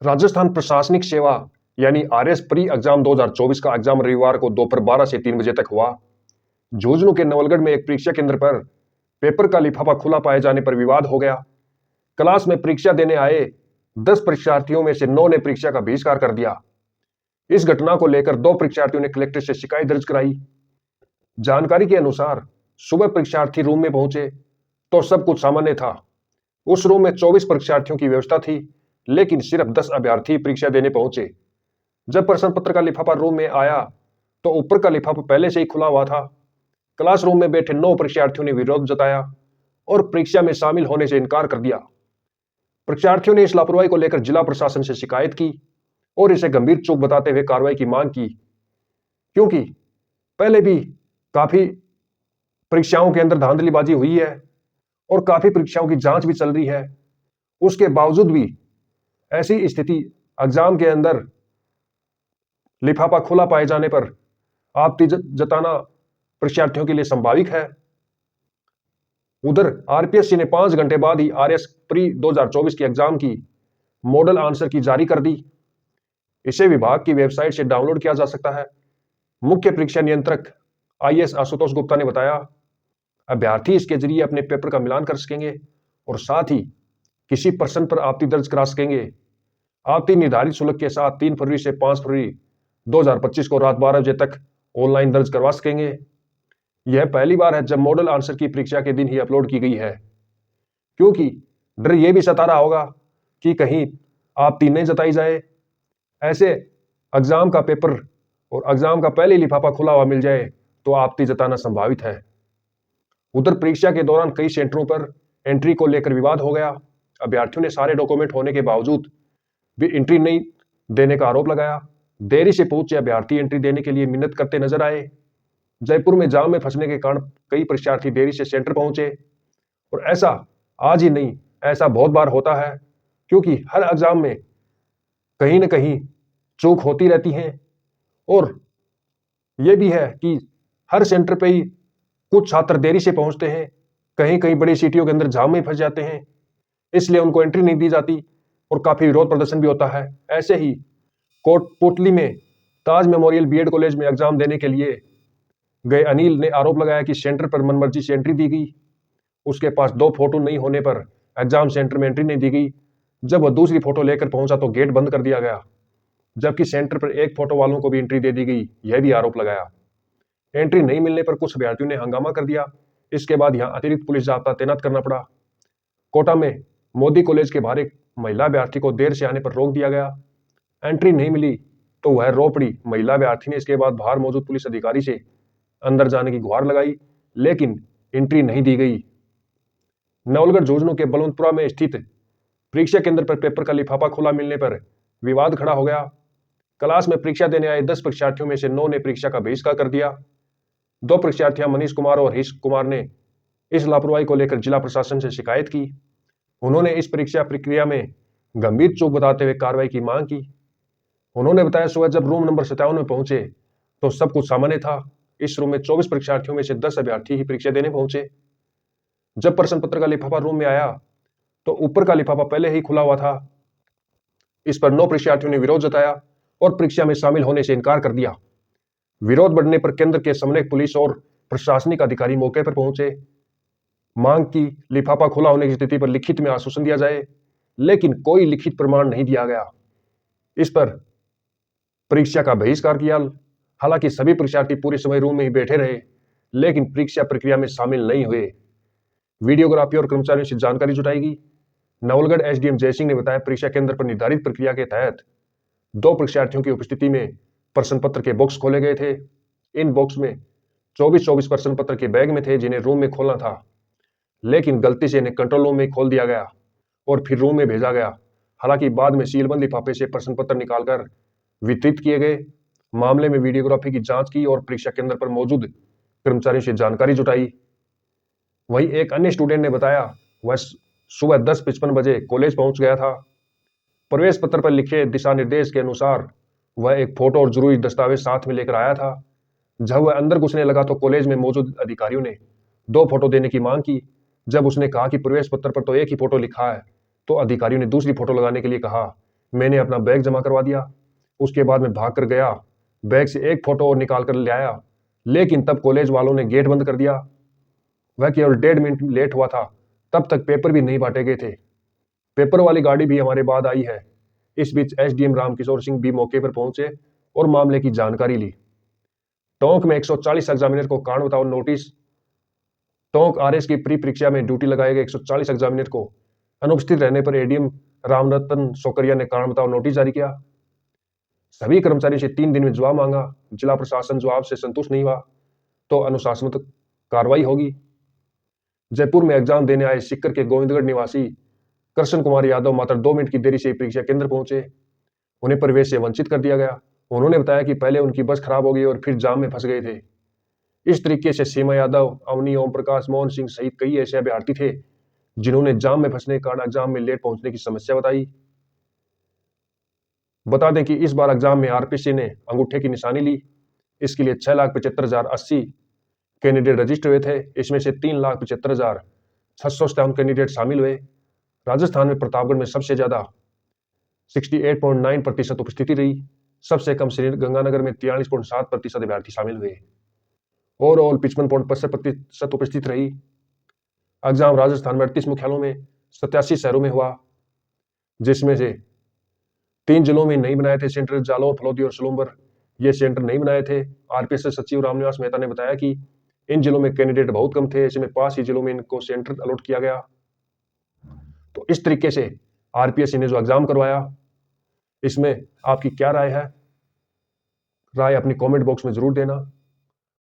राजस्थान प्रशासनिक सेवा यानी आरएस प्री एग्जाम 2024 का एग्जाम रविवार को दोपहर 12 से 3 बजे तक हुआ। झुंझुनू के नवलगढ़ में एक परीक्षा केंद्र पर पेपर का लिफाफा खुला पाए जाने पर विवाद हो गया। क्लास में परीक्षा देने आए 10 परीक्षार्थियों में से 9 ने परीक्षा का बहिष्कार कर दिया। इस घटना को लेकर 2 परीक्षार्थियों ने कलेक्टर से शिकायत दर्ज कराई। जानकारी के अनुसार सुबह परीक्षार्थी रूम में पहुंचे तो सब कुछ सामान्य था। उस रूम में 24 परीक्षार्थियों की व्यवस्था थी, लेकिन सिर्फ 10 अभ्यर्थी परीक्षा देने पहुंचे। जब प्रश्न पत्र का लिफाफा रूम में आया तो ऊपर का लिफाफा पहले से ही खुला हुआ था। क्लासरूम में बैठे 9 परीक्षार्थियों ने विरोध जताया और परीक्षा में शामिल होने से इनकार कर दिया। परीक्षार्थियों ने इस लापरवाही को लेकर जिला प्रशासन से शिकायत की और इसे गंभीर चूक बताते हुए कार्रवाई की मांग की, क्योंकि पहले भी काफी परीक्षाओं के अंदर धांधलीबाजी हुई है और काफी परीक्षाओं की जांच भी चल रही है। उसके बावजूद भी ऐसी स्थिति एग्जाम के अंदर लिफाफा खुला पाए जाने पर आपत्ति जताना परीक्षार्थियों के लिए संभाविक है। उधर आरपीएससी ने 5 घंटे बाद ही आरएस प्री 2024 की एग्जाम की मॉडल आंसर की जारी कर दी। इसे विभाग की वेबसाइट से डाउनलोड किया जा सकता है। मुख्य परीक्षा नियंत्रक आईएएस आशुतोष गुप्ता ने बताया, अभ्यर्थी इसके जरिए अपने पेपर का मिलान कर सकेंगे और साथ ही किसी प्रश्न पर आपत्ति दर्ज करा सकेंगे। आपत्ति निर्धारित शुल्क के साथ 3 फरवरी से 5 फरवरी 2025 को रात 12 बजे तक ऑनलाइन दर्ज करवा सकेंगे। यह पहली बार है जब मॉडल आंसर की परीक्षा के दिन ही अपलोड की गई है, क्योंकि डर यह भी सता रहा होगा कि कहीं आपत्ति नहीं जताई जाए। ऐसे एग्जाम का पेपर और एग्जाम का पहले लिफाफा खुला हुआ मिल जाए तो आपत्ति जताना संभावित है। उधर परीक्षा के दौरान कई सेंटरों पर एंट्री को लेकर विवाद हो गया। अभ्यर्थियों ने सारे डॉक्यूमेंट होने के बावजूद भी एंट्री नहीं देने का आरोप लगाया। देरी से पहुंचे अभ्यर्थी एंट्री देने के लिए मिन्नत करते नजर आए। जयपुर में जाम में फंसने के कारण कई परीक्षार्थी देरी से सेंटर पहुंचे और ऐसा आज ही नहीं, ऐसा बहुत बार होता है, क्योंकि हर एग्जाम में कहीं ना कहीं चूक होती रहती है। और यह भी है कि हर सेंटर पे ही कुछ छात्र देरी से पहुंचते हैं, कहीं कहीं बड़ी सिटियों के अंदर जाम में फंस जाते हैं, इसलिए उनको एंट्री नहीं दी जाती और काफी विरोध प्रदर्शन भी होता है। ऐसे ही कोटपुतली में ताज मेमोरियल बीएड कॉलेज में एग्जाम देने के लिए गए अनिल ने आरोप लगाया कि सेंटर पर मनमर्जी से एंट्री दी गई। उसके पास 2 फोटो नहीं होने पर एग्जाम सेंटर में एंट्री नहीं दी गई। जब वह दूसरी फोटो लेकर पहुंचा तो गेट बंद कर दिया गया, जबकि सेंटर पर 1 फोटो वालों को भी एंट्री दे दी गई, यह भी आरोप लगाया। एंट्री नहीं मिलने पर कुछ अभ्यर्थियों ने हंगामा कर दिया। इसके बाद यहां अतिरिक्त पुलिस जाब्ता तैनात करना पड़ा। कोटा में मोदी कॉलेज के बाहर एक महिला अभ्यर्थी को देर से आने पर रोक दिया गया। एंट्री नहीं मिली तो वह रो पड़ी। महिला अभ्यर्थी ने इसके बाद बाहर मौजूद पुलिस अधिकारी से अंदर जाने की गुहार लगाई, लेकिन एंट्री नहीं दी गई। नवलगढ़ झुंझुनू के बलवंतपुरा में स्थित परीक्षा केंद्र पर पेपर का लिफाफा खुला मिलने पर विवाद खड़ा हो गया। क्लास में परीक्षा देने आए 10 परीक्षार्थियों में से 9 ने परीक्षा का बहिष्कार कर दिया। 2 परीक्षार्थियां मनीष कुमार और हरीश कुमार ने इस लापरवाही को लेकर जिला प्रशासन से शिकायत की। उन्होंने इस परीक्षा प्रक्रिया में गंभीर चूक बताते हुए कार्रवाई की मांग की। उन्होंने बताया, सुबह जब रूम नंबर 57 में पहुंचे तो सब कुछ सामान्य था। इस रूम में 24 परीक्षार्थियों में से 10 अभ्यर्थी ही परीक्षा देने पहुंचे। जब प्रश्न पत्र का लिफाफा रूम में आया तो ऊपर का लिफाफा पहले ही खुला हुआ था। इस पर 9 परीक्षार्थियों ने विरोध जताया और परीक्षा में शामिल होने से इनकार कर दिया। विरोध बढ़ने पर केंद्र के समन्वयक पुलिस और प्रशासनिक अधिकारी मौके पर पहुंचे। मांग की लिफाफा खुला होने की स्थिति पर लिखित में आश्वासन दिया जाए, लेकिन कोई लिखित प्रमाण नहीं दिया गया। इस पर परीक्षा का बहिष्कार किया। हालांकि सभी परीक्षार्थी पूरे समय रूम में ही बैठे रहे, लेकिन परीक्षा प्रक्रिया में शामिल नहीं हुए। वीडियोग्राफी और कर्मचारियों से जानकारी जुटाएगी। नवलगढ़ एसडीएम जयसिंह ने बताया, परीक्षा केंद्र पर निर्धारित प्रक्रिया के तहत 2 परीक्षार्थियों की उपस्थिति में प्रश्न पत्र के बॉक्स खोले गए थे। इन बॉक्स में 24 प्रश्न पत्र के बैग में थे, जिन्हें रूम में खोलना था, लेकिन गलती से इन्हें कंट्रोल रूम में खोल दिया गया और फिर रूम में भेजा गया। हालांकि बाद में सीलबंद लिफाफे से प्रश्न पत्र निकालकर वितरित किए गए। मामले में वीडियोग्राफी की जांच की और परीक्षा केंद्र पर मौजूद कर्मचारियों से जानकारी जुटाई। वहीं एक अन्य स्टूडेंट ने बताया, वह सुबह 10:55 बजे कॉलेज पहुंच गया था। प्रवेश पत्र पर लिखे दिशा निर्देश के अनुसार वह एक फोटो और जरूरी दस्तावेज साथ में लेकर आया था। जब वह अंदर घुसने लगा तो कॉलेज में मौजूद अधिकारियों ने 2 फोटो देने की मांग की। जब उसने कहा कि प्रवेश पत्र पर तो एक ही फोटो लिखा है, तो अधिकारियों ने दूसरी फोटो लगाने के लिए कहा। मैंने अपना बैग जमा करवा दिया। उसके बाद मैं भाग कर गया, बैग से एक फोटो और निकाल कर ले आया, लेकिन तब कॉलेज वालों ने गेट बंद कर दिया। वह केवल 1.5 मिनट लेट हुआ था, तब तक पेपर भी नहीं बांटे गए थे। पेपर वाली गाड़ी भी हमारे बाद आई है। इस बीच एसडीएम रामकिशोर सिंह भी मौके पर पहुंचे और मामले की जानकारी ली। टोंक में 140 एग्जामिनर को कारण बताओ नोटिस। टोंक आरएस की प्री परीक्षा में ड्यूटी लगाए गए 140 एग्जामिनर को अनुपस्थित रहने पर एडीएम रामरतन सोकरिया ने कारण बताओ नोटिस जारी किया। सभी कर्मचारियों से 3 दिन में जवाब मांगा। जिला प्रशासन जवाब से संतुष्ट नहीं हुआ तो अनुशासनात्मक कार्रवाई होगी। जयपुर में एग्जाम देने आए सिक्कर के गोविंदगढ़ निवासी कृष्ण कुमार यादव मात्र 2 मिनट की देरी से परीक्षा केंद्र पहुंचे। उन्हें प्रवेश से वंचित कर दिया गया। उन्होंने बताया कि पहले उनकी बस खराब हो गई और फिर जाम में फंस गए थे। इस तरीके से सीमा यादव, अवनी, ओम प्रकाश, मोहन सिंह सहित कई ऐसे अभ्यर्थी थे जिन्होंने जाम में फंसने के कारण एग्जाम में लेट पहुंचने की समस्या बताई। बता दें कि इस बार एग्जाम में आरपीसी ने अंगूठे की निशानी ली। इसके लिए 6,75,080 कैंडिडेट रजिस्टर हुए थे। इसमें से 3,75,657 कैंडिडेट शामिल हुए। राजस्थान में प्रतापगढ़ में सबसे ज्यादा 68.9% उपस्थिति रही। सबसे कम श्रीगंगानगर में 43.7% अभ्यर्थी शामिल हुए। ओवरऑल 55.55% उपस्थित रही। एग्जाम राजस्थान में 38 मुख्यालयों में 87 शहरों में हुआ, जिसमें से 3 जिलों में नहीं बनाए थे सेंटर, जालौर, फलौदी और सलूम्बर। ये सेंटर नहीं बनाए थे। आरपीएस सचिव रामनिवास मेहता ने बताया कि इन जिलों में कैंडिडेट बहुत कम थे, ऐसे में 5 ही जिलों में इनको सेंटर अलॉट किया गया। तो इस तरीके से आरपीएस ने जो एग्जाम करवाया, इसमें आपकी क्या राय है? राय अपनी कमेंट बॉक्स में जरूर देना।